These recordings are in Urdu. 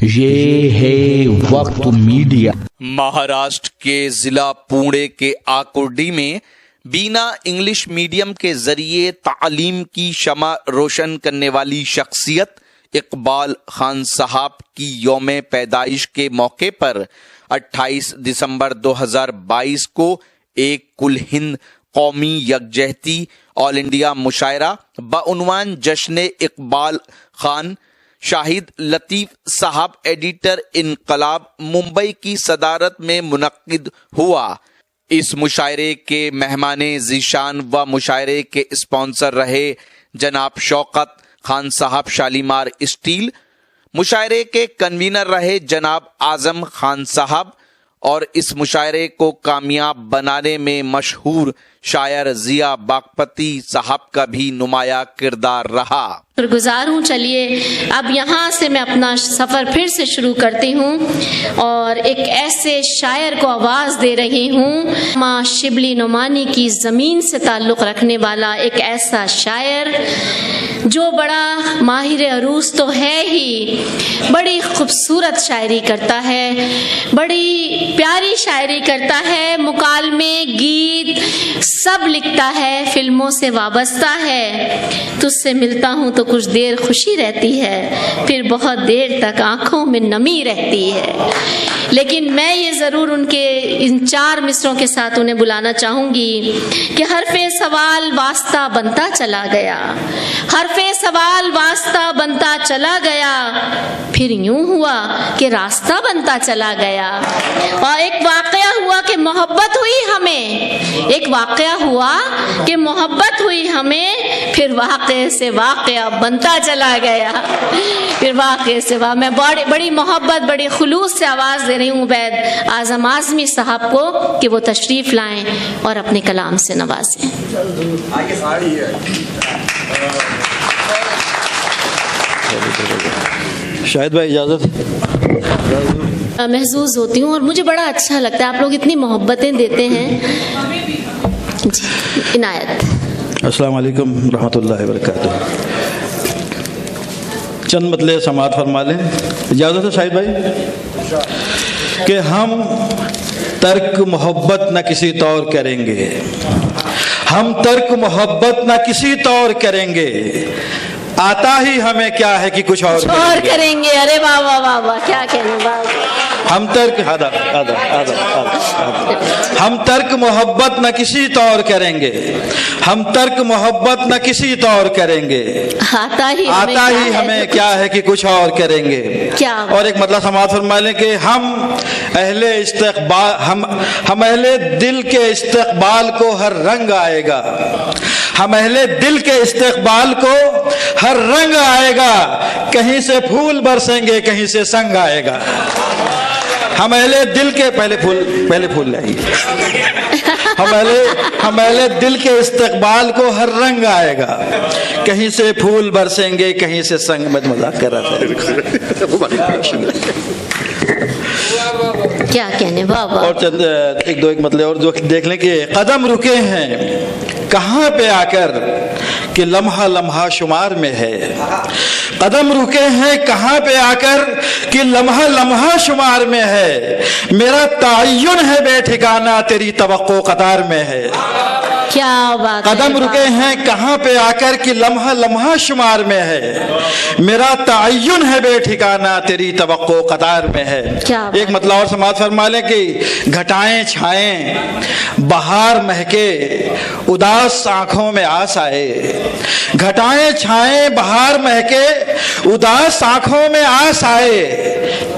یہ ہے وقت میڈیا۔ مہاراشٹر کے ضلع پونے کے آکوڈی میں بینا انگلش میڈیم کے ذریعے تعلیم کی شمع روشن کرنے والی شخصیت اقبال خان صاحب کی یوم پیدائش کے موقع پر 28 دسمبر 2022 کو ایک کل ہند قومی یکجہتی آل انڈیا مشاعرہ بعنوان جشن اقبال خان شاہد لطیف صاحب ایڈیٹر انقلاب ممبئی کی صدارت میں منعقد ہوا۔ اس مشاعرے کے مہمان ذیشان و مشاعرے کے اسپانسر رہے جناب شوکت خان صاحب شالیمار اسٹیل، مشاعرے کے کنوینر رہے جناب اعظم خان صاحب، اور اس مشاعرے کو کامیاب بنانے میں مشہور شاعر ضیاء باغپتی صاحب کا بھی نمایاں کردار رہا۔ گزار ہوں۔ چلیے اب یہاں سے میں اپنا سفر پھر سے شروع کرتی ہوں اور ایک ایسے شاعر کو آواز دے رہی ہوں، ماں شبلی نعمانی کی زمین سے تعلق رکھنے والا ایک ایسا شاعر جو بڑا ماہر عروض تو ہے ہی، بڑی خوبصورت شاعری کرتا ہے، بڑی پیاری شاعری کرتا ہے، مکالمے، گیت سب لکھتا ہے، فلموں سے وابستہ ہے۔ تجھ سے ملتا ہوں تو کچھ دیر خوشی رہتی ہے، پھر بہت دیر تک آنکھوں میں نمی رہتی ہے۔ لیکن میں یہ ضرور ان کے ان 4 مصروں کے ساتھ انہیں بلانا چاہوں گی کہ حرف سوال واسطہ بنتا چلا گیا، حرف سوال واسطہ بنتا چلا گیا، پھر یوں ہوا کہ راستہ بنتا چلا گیا، اور ایک واقعہ ہوا کہ محبت ہوئی ہمیں، ایک واقعہ ہوا کہ محبت ہوئی ہمیں، پھر واقعے سے واقعہ بنتا چلا گیا، پھر واقعے سے میں بڑی محبت بڑی خلوص سے آواز دے رہی ہوں عبید اعظم اعظمی صاحب کو کہ وہ تشریف لائیں اور اپنے کلام سے نوازیں۔ شاہد بھائی اجازت۔ محظوظ ہوتی ہوں اور مجھے بڑا اچھا لگتا ہے، آپ لوگ اتنی محبتیں دیتے ہیں۔ جی عنایت۔ السلام علیکم رحمۃ اللہ وبرکاتہ۔ چند مطلب سماعت فرما لیں، اجازت ہے شاہد بھائی؟ کہ ہم ترک محبت نہ کسی طور کریں گے، ہم ترک محبت نہ کسی طور کریں گے، آتا ہی ہمیں کیا ہے کہ کچھ اور کریں گے۔ ارے واہ واہ واہ واہ، کیا کہنے بات۔ ہم ترک ہم ترک محبت نہ کسی طور کریں گے، ہم ترک محبت نہ کسی طور کریں گے، آتا ہی ہمیں کیا ہے کہ کچھ اور کریں گے۔ اور ایک مطلب سماعت فرما لیں کہ ہم اہل استقبال، ہم اہل دل کے استقبال کو ہر رنگ آئے گا، ہم اہل دل کے استقبال کو ہر رنگ آئے گا، کہیں سے پھول برسیں گے کہیں سے سنگ آئے گا۔ ہم اہل دل کے پہلے پھول لائیے، ہم اہل دل کے استقبال کو ہر رنگ آئے گا، کہیں سے پھول برسیں گے کہیں سے سنگ۔ میں مذاق کر رہا تھا۔ کیا کہنے بابا۔ اور چند ایک مطلب اور جو دیکھ لیں کہ قدم رکے ہیں کہاں پہ آ کر کہ لمحہ لمحہ شمار میں ہے، قدم رکے ہیں کہاں پہ آ کر کہ لمحہ لمحہ شمار میں ہے، میرا تعین ہے بے ٹھکانہ تیری توقع قطار میں ہے۔ کیا بات۔ قدم رکے ہیں کہاں پہ آ کر کہ لمحہ لمحہ شمار میں ہے، میرا تعین ہے بے ٹھکانہ تیری توقع قطار میں ہے۔ ایک مطلب اور سماعت فرما لیں کہ گھٹائیں چھائیں بہار مہکے اداس آنکھوں میں آس آئے، گھٹائیں چھائیں بہار مہکے اداس آنکھوں میں آس آئے،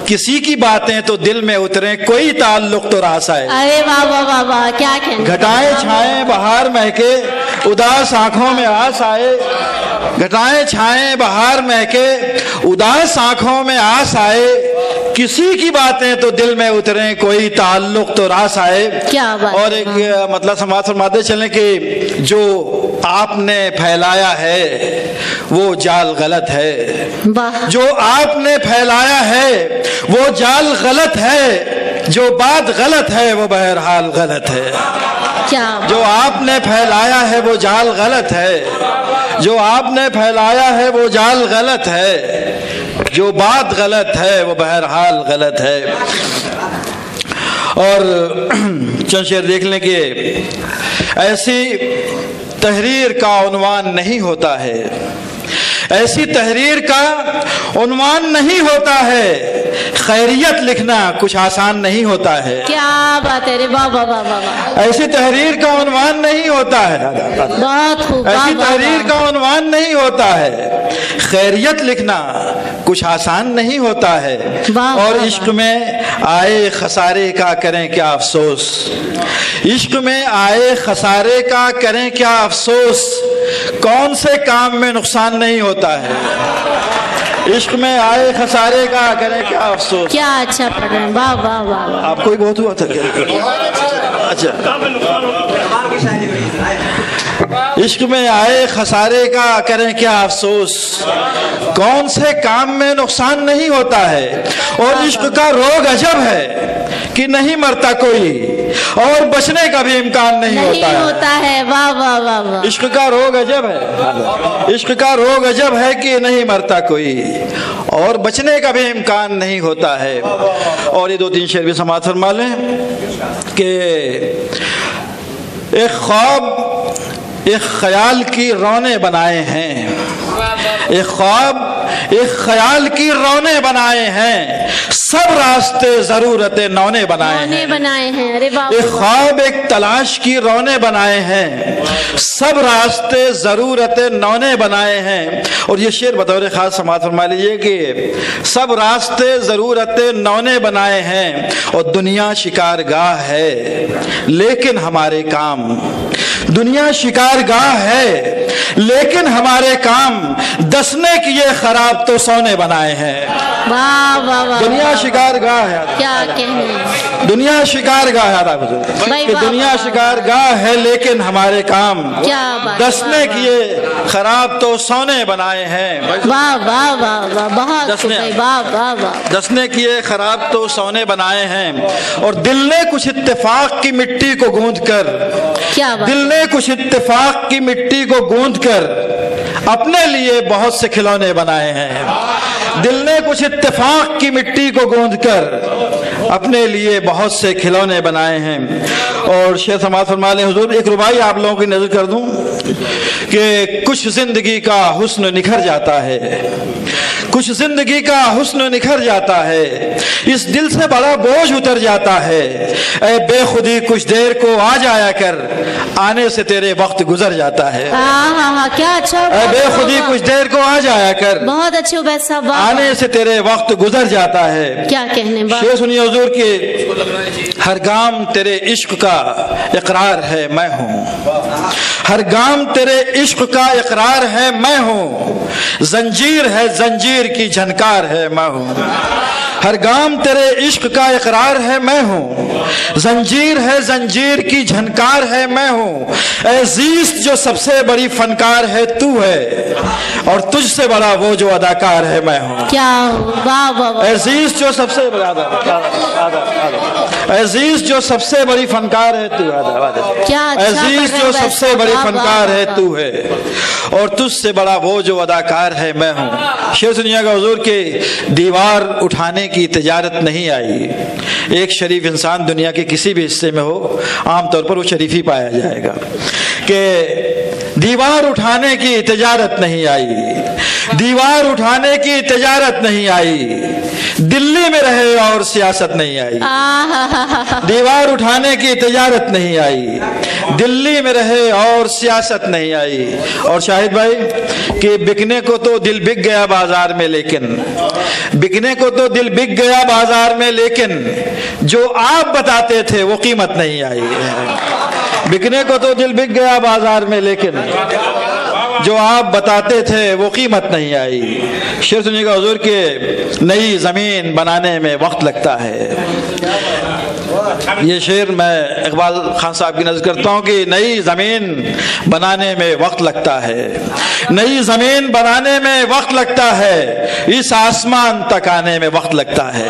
کسی کی باتیں تو دل میں اتریں کوئی تعلق تو راس آئے۔ ارے واہ واہ واہ واہ، کیا کہنے۔ گھٹائیں چھائیں بہار مہکے اداس آنکھوں میں آس آئے، گھٹائیں چھائیں بہار مہکے اداس آنکھوں میں آس آئے، کسی کی باتیں تو دل میں اتریں کوئی تعلق تو راس آئے۔ کیا بات۔ اور ایک مطلب سماعت فرماتے چلیں کہ جو آپ نے پھیلایا ہے وہ جال غلط ہے، جو آپ نے پھیلایا ہے وہ جال غلط ہے، جو بات غلط ہے وہ بہرحال غلط ہے۔ جو آپ نے پھیلایا ہے وہ جال غلط ہے، جو آپ نے پھیلایا ہے وہ جال غلط ہے، جو بات غلط ہے وہ بہرحال غلط ہے. اور چند شعر دیکھ لیں کہ ایسی تحریر کا عنوان نہیں ہوتا ہے, ایسی تحریر کا عنوان نہیں ہوتا ہے, خیریت لکھنا کچھ آسان نہیں ہوتا ہے. کیا بات ہے رے بابا بابا, ایسی تحریر کا عنوان نہیں ہوتا ہے, بہت خوب, ایسی تحریر کا عنوان نہیں ہوتا ہے, خیریت لکھنا کچھ آسان نہیں ہوتا ہے. اور عشق میں آئے خسارے کا کریں کیا افسوس, عشق میں آئے خسارے کا کریں کیا افسوس, کون سے کام میں نقصان نہیں ہوتا ہے. عشق میں آئے خسارے کا کریں کیا افسوس. کیا اچھا پڑھ رہے ہیں, واہ واہ واہ. آپ کو ہی بہت ہوا تھا کیا؟ اچھا, عشق میں آئے خسارے کا کریں کیا افسوس, کون سے کام میں نقصان نہیں ہوتا ہے. اور عشق کا روگ عجب ہے کہ نہیں مرتا کوئی, اور بچنے کا بھی امکان نہیں ہوتا ہے. واہ واہ واہ واہ. عشق کا روگ عجب ہے, عشق کا روگ عجب ہے کہ نہیں مرتا کوئی, اور بچنے کا بھی امکان نہیں ہوتا ہے. اور یہ 2-3 شعر بھی سماعت فرما لیں کہ ایک خواب ایک خیال کی رونے بنائے ہیں, ایک خواب ایک خیال کی رونے بنائے ہیں, سب راستے ضرورت نونے بنائے ہیں. ایک خواب ایک تلاش کی رونے بنائے ہیں, سب راستے ضرورت نونے بنائے ہیں. اور یہ شعر بطور خاص سماعت فرما لیجیے کہ سب راستے ضرورت نونے بنائے ہیں, اور دنیا شکار گاہ ہے لیکن ہمارے کام, دنیا شکار گاہ ہے لیکن ہمارے کام, دسنے کیے خراب تو سونے بنائے ہیں. دنیا شکار گاہ ہے, کیا کہنے, دنیا شکار گاہ ہے کہ دنیا شکار گاہ ہے لیکن ہمارے کام, دسنے کیے خراب تو سونے بنائے ہیں. واہ واہ واہ, بہت دسنے کیے خراب تو سونے بنائے ہیں. اور دل نے کچھ اتفاق کی مٹی کو گوندھ کر, دل نے کچھ اتفاق کی مٹی کو گوندھ کر اپنے لیے بہت سے کھلونے بنائے ہیں. دل نے کچھ اتفاق کی مٹی کو گوندھ کر اپنے لیے بہت سے کھلونے بنائے ہیں. اور شعر سماعت فرما لیں حضور, ایک ربائی آپ لوگوں کی نظر کر دوں کہ کچھ زندگی کا حسن نکھر جاتا ہے, کچھ زندگی کا حسن نکھر جاتا ہے, اس دل سے بڑا بوجھ اتر جاتا ہے. اے بے خودی کچھ دیر کو آ جایا کر, آنے سے تیرے وقت گزر جاتا ہے. کیا اچھا, اے بے خودی کچھ دیر کو آ جایا کر, بہت اچھے عبید صاحب, آنے سے تیرے وقت گزر جاتا ہے. کیا کہنے. شعر سنیے حضور کہ ہر گام تیرے عشق کا اقرار ہے میں ہوں, ہر گام تیرے عشق کا اقرار ہے میں ہوں, زنجیر ہے زنجیر کی جھنکار ہے میں ہوں. ہر گام تیرے عشق کا اقرار ہے میں ہوں, زنجیر ہے زنجیر کی جھنکار ہے میں ہوں. اے زیست جو سب سے بڑی فنکار ہے تو ہے, اور تجھ سے بڑا وہ جو اداکار ہے میں ہوں. کیا واہ واہ. اے زیست جو سب سے بڑا, اے زیست جو سب سے بڑی فنکار ہے تو, اے زیست جو سب سے بڑی فنکار ہے تو ہے, اور تجھ سے بڑا وہ جو اداکار ہے میں ہوں. شعر سنیے گا حضور کہ دیوار اٹھانے کی تجارت نہیں آئی. ایک شریف انسان دنیا کے کسی بھی حصے میں ہو, عام طور پر وہ شریف ہی پایا جائے گا, کہ دیوار اٹھانے کی تجارت نہیں آئی, دیوار اٹھانے کی تجارت نہیں آئی, دلی میں رہے اور سیاست نہیں آئی. دیوار اٹھانے کی تجارت نہیں آئی, دلی میں رہے اور سیاست نہیں آئی. اور شاہد بھائی کہ بکنے کو تو دل بک گیا بازار میں, لیکن بکنے کو تو دل بک گیا بازار میں, لیکن جو آپ بتاتے تھے وہ قیمت نہیں آئی. بکنے کو تو دل بک گیا بازار میں, لیکن جو آپ بتاتے تھے وہ قیمت نہیں آئی. شعر سنیے گا حضور کہ نئی زمین بنانے میں وقت لگتا ہے. یہ شعر میں اقبال خان صاحب کی نظر کرتا ہوں کہ نئی زمین بنانے میں وقت لگتا ہے, نئی زمین بنانے میں وقت لگتا ہے, اس آسمان تک آنے میں وقت لگتا ہے.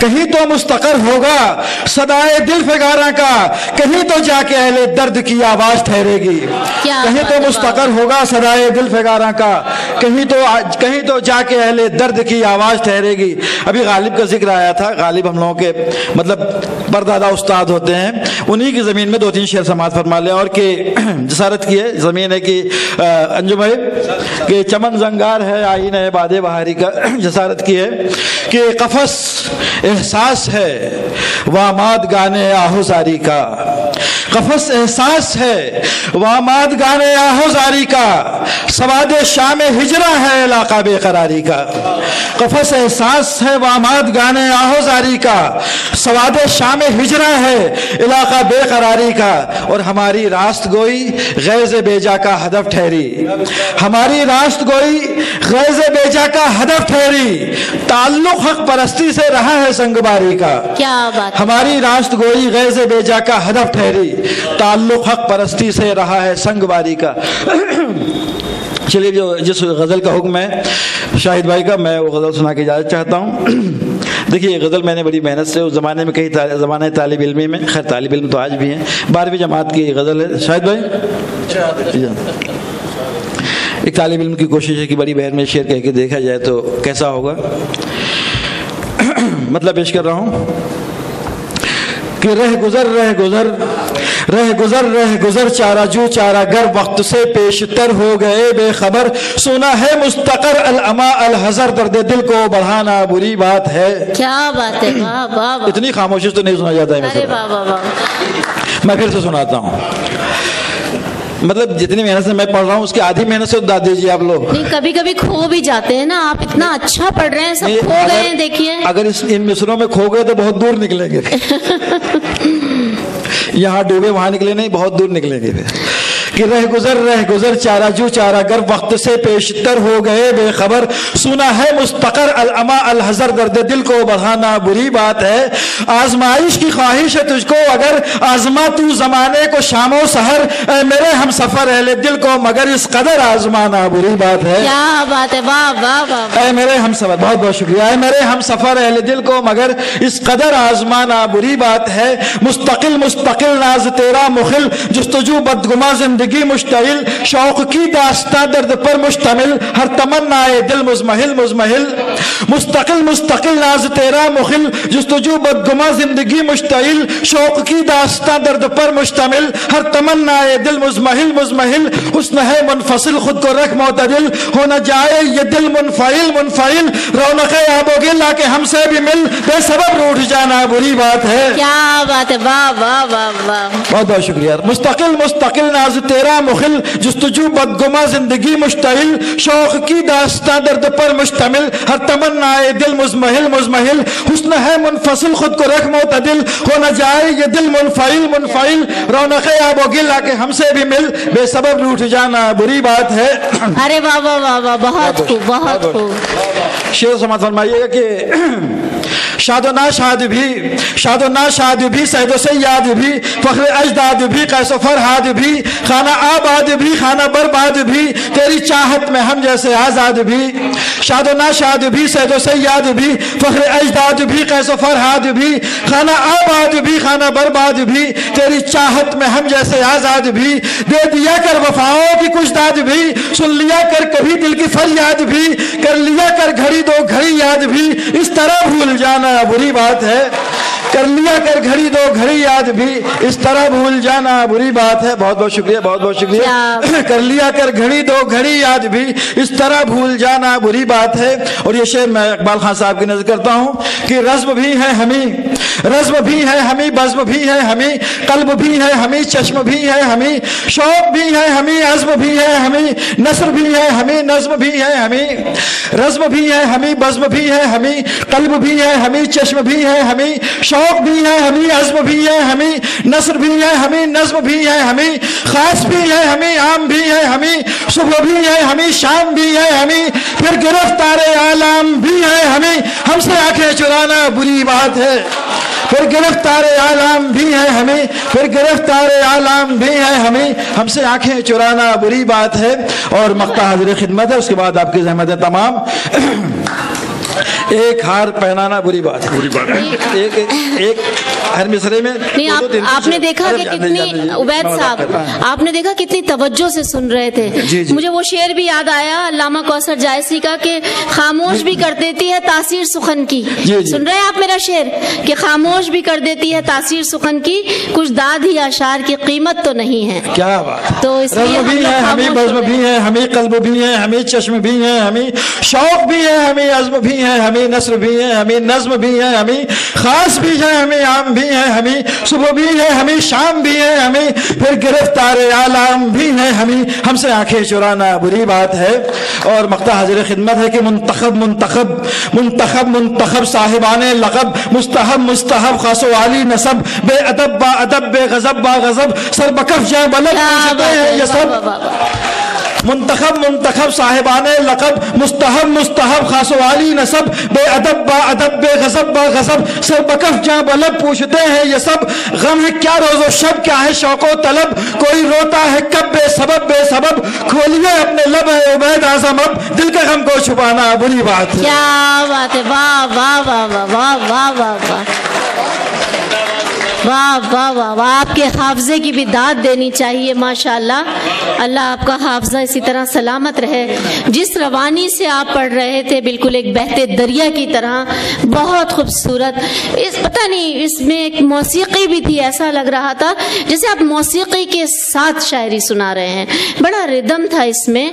کہیں تو مستقر ہوگا صدائے دل فگاراں کا، کہیں تو جا کے اہل درد کی آواز ٹھہرے گی. کہیں تو مستقر ہوگا صدائے دل فگاراں کا، کہیں تو جا کے اہل درد کی آواز ٹھہرے گی. ابھی غالب کا ذکر آیا تھا. غالب ہم لوگوں کے مطلب پردادا استاد ہوتے ہیں. انہی کی زمین میں 2-3 شعر سماعت فرما لیں. اور کہ جسارت کی ہے زمین ہے کہ انجم ہے کہ چمن زنگار ہے آئین ہے باد بہاری کا. جسارت کی ہے کہ قفس احساس ہے واماد گانے آہو زاری کا. قفس احساس ہے واماد گانے آہو زاری کا، سواد شام ہجرا ہے علاقہ بے قراری کا. قفس احساس ہے واماد گانے آہو زاری کا، سواد شام ہجرا ہے علاقہ بے قراری کا. اور ہماری راست گوئی غیظ بیجا کا ہدف ٹھہری، ہماری راست گوئی غیظ بیجا کا ہدف ٹھہری، تعلق حق پرستی سے رہا ہے سنگ باری کا. کیا بات. ہماری راست گوئی غیظ بیجا کا ہدف ٹھہری، تعلق حق پرستی سے رہا ہے سنگ باری کا. چلیے جس غزل کا حکم ہے شاہد بھائی کا، میں وہ غزل سنا کے اجازت چاہتا ہوں. دیکھیے یہ غزل میں نے بڑی محنت سے اس زمانے میں کئی زمانہ طالب علمی میں، خیر طالب علم تو آج بھی ہیں، 12ویں جماعت کی غزل ہے. شاہد بھائی ایک طالب علم کی کوشش ہے کہ بڑی بہر میں شعر کہہ کے دیکھا جائے تو کیسا ہوگا. مطلب پیش کر رہا ہوں کہ رہ گزر چارہ جو چارہ گر، وقت سے پیشتر ہو گئے بے خبر. سنا ہے مستقر العما الحذر، درد دل کو بڑھانا بری بات ہے. کیا بات ہے. واہ واہ. اتنی خاموشی تو نہیں سنا جاتا ہے. میں پھر سے سناتا ہوں. مطلب جتنی محنت سے میں پڑھ رہا ہوں اس کی آدھی محنت سے داد دیجیے آپ لوگ. نہیں کبھی کبھی کھو بھی جاتے ہیں نا، آپ اتنا اچھا پڑھ رہے ہیں، سب کھو گئے ہیں. دیکھیے اگر ان مصروں میں کھو گئے تو بہت دور نکلیں گے. یہاں ڈوبے وہاں نکلے نہیں، بہت دور نکلیں گے. کہ رہ گزر چارہ جو چارہ گر، وقت سے پیشتر ہو گئے بے خبر. سنا ہے مستقر العما الحذر، درد دل کو بڑھانا بری بات ہے. آزمائش کی خواہش ہے تجھ کو اگر، آزما تو زمانے کو شام و سحر. اے میرے ہم سفر اہل دل کو مگر اس قدر آزمانا بری بات ہے. کیا بات ہے. واہ واہ واہ. اے میرے ہم سفر، بہت بہت شکریہ. اے میرے ہم سفر اہل دل کو مگر اس قدر آزمانا بری بات ہے. مستقل ناز تیرا مخل، جستجو بدگما زندگی مشتعل. شوق کی داستان درد پر مشتمل، ہر تمنا دل مزمحل. مستقل ناز تیرا مخل، جستجو بدگما زندگی مشتعل. شوق کی داستان درد پر مشتمل، ہر تمنا دل مزمحل. حسن ہے منفصل، خود کو رکھ معتدل، ہو نہ جائے یہ دل منفعل. رونق آب و گل آ کے ہم سے بھی مل، بے سبب روٹھ جانا بری بات ہے. کیا بات ہے. واہ واہ واہ واہ. بہت بہت شکریہ. مستقل ناز تیرا مخل، جستجو بدگما زندگی مشتعل. شوق کی داستان درد پر مشتمل، ہر تمنا دل مزمحل. حسن ہے منفصل، خود کو رکھ معتدل، ہو نہ جائے یہ دل منفعل. رونق آب و گل آ کے ہم سے بھی مل، بے سبب روٹھ جانا بری بات ہے. ارے واہ واہ واہ واہ. بہت خوب بہت خوب. شعر سماعت فرمائیے گا کہ شاد و ناشاد بھی سید و سیاد بھی، فخر اجداد بھی قیس و فرہاد بھی، خانہ آباد بھی خانہ برباد بھی، تیری چاہت میں ہم جیسے آزاد بھی. شاد و ناشاد بھی سید و سیاد بھی، فخر اجداد بھی قیس و فرہاد بھی، خانہ آباد بھی خانہ برباد بھی، تیری چاہت میں ہم جیسے آزاد بھی. دے دیا کر وفاؤں کی کچھ داد بھی، سن لیا کر کبھی دل کی فریاد بھی، کر لیا کر گھڑی دو گھڑی یاد بھی، اس طرح بھول جانا بری بات ہے. کر لیا کر گھڑی دو گھڑی یاد بھی، اس طرح بھول جانا بری بات ہے. بہت بہت شکریہ. بہت بہت شکریہ. کر لیا کر گھڑی دو گھڑی یاد بھی، اس طرح بھول جانا بری بات ہے. اور یہ شعر میں اقبال خان صاحب کی نظر کرتا ہوں کہ رزم بھی ہے ہمیں، بزم بھی ہے ہمیں، قلب بھی ہے ہمیں، چشم بھی ہے ہمیں، شوق بھی ہے ہمیں، عزم بھی ہے ہمیں، نثر بھی ہے ہمیں، نظم بھی ہے ہمیں. رزم بھی ہے ہمیں، بزم بھی ہے ہمیں، قلب بھی ہے ہمیں، چشم بھی ہے ہمیں، شوق بھی ہے ہمیں، عزم بھی ہے ہمیں، نثر بھی ہے ہمیں، نظم بھی ہے ہمیں، خاص بھی ہے ہمیں، عام بھی ہے ہمیں، صبح بھی ہے ہمیں، شام بھی ہے ہمیں، پھر گرفتار عالم بھی ہے ہمیں. ہم سے آنکھیں چرانا بری بات ہے. پھر گرفتار عالم بھی ہے ہمیں، پھر گرفتار عالم بھی ہے ہمیں، ہم سے آنکھیں چرانا بری بات ہے. اور مقطع حاضر خدمت ہے، اس کے بعد آپ کی زحمت ہے تمام. ایک ہار پہنانا بری بات ہے، بری بات ہے، ایک ہر مصرے میں نہیں آپ نے دیکھا کہ کتنی عبید صاحب آپ نے دیکھا کتنی توجہ سے سن رہے تھے. مجھے وہ شعر بھی یاد آیا علامہ کوثر جائسی کا کہ خاموش بھی کر دیتی ہے تاثیر سخن کی. سن رہے ہیں آپ میرا شعر کہ خاموش بھی کر دیتی ہے تاثیر سخن کی، کچھ داد ہی اشعار کی قیمت تو نہیں ہے. کیا بات، تو اس لیے بھی ہے، ہمیں بزم بھی ہے، ہمیں قلب بھی ہے، ہمیں چشم بھی ہے، ہمیں شوق بھی ہے، ہمیں عزم بھی ہے، ہمیں نثر بھی ہے، ہمیں نظم بھی ہے، ہمیں خاص بھی ہے، ہمیں عام بھی ہے، ہمیں صبح بھی ہے، ہمیں شام بھی ہے، ہمیں پھر گرفتار عالم بھی ہے. ہم سے آنکھیں چرانا بری بات ہے. اور مقطع حاضر خدمت ہے کہ منتخب صاحبان لقب، مستحب خاص و عالی نسب، بے ادب با ادب، بے غضب با غضب، سر بکف جائے بلد پوچھتے ہیں یہ سب. منتخب صاحبان لقب، مستحب خاص و عالی نسب، بے ادب با ادب، بے غضب با غضب، سر بکف جہاں بلب پوچھتے ہیں یہ سب. غم ہے کیا روز و شب، کیا ہے شوق و طلب، کوئی روتا ہے کب بے سبب، کھولیے اپنے لب ہے عبید اعظم اب، دل کے غم کو چھپانا بری بات ہے. کیا بات ہے، واہ واہ واہ واہ واہ واہ واہ واہ واہ واہ واہ واہ. آپ کے حافظے کی بھی داد دینی چاہیے ماشاءاللہ. اللہ آپ کا حافظہ اسی طرح سلامت رہے. جس روانی سے آپ پڑھ رہے تھے بالکل ایک بہتے دریا کی طرح، بہت خوبصورت. پتہ نہیں اس میں ایک موسیقی بھی تھی، ایسا لگ رہا تھا جیسے آپ موسیقی کے ساتھ شاعری سنا رہے ہیں. بڑا ردم تھا اس میں.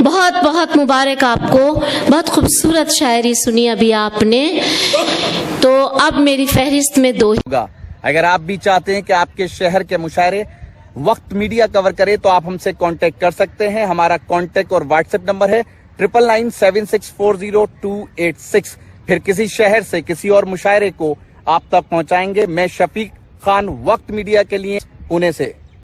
بہت بہت مبارک آپ کو، بہت خوبصورت شاعری سنی ابھی آپ نے. تو اب میری فہرست میں 2 ہوگا. اگر آپ بھی چاہتے ہیں کہ آپ کے شہر کے مشاعرے وقت میڈیا کور کرے تو آپ ہم سے کانٹیکٹ کر سکتے ہیں. ہمارا کانٹیکٹ اور واٹس ایپ نمبر ہے 9997640286. پھر کسی شہر سے کسی اور مشاعرے کو آپ تک پہنچائیں گے. میں شفیق خان، وقت میڈیا کے لیے پونے سے.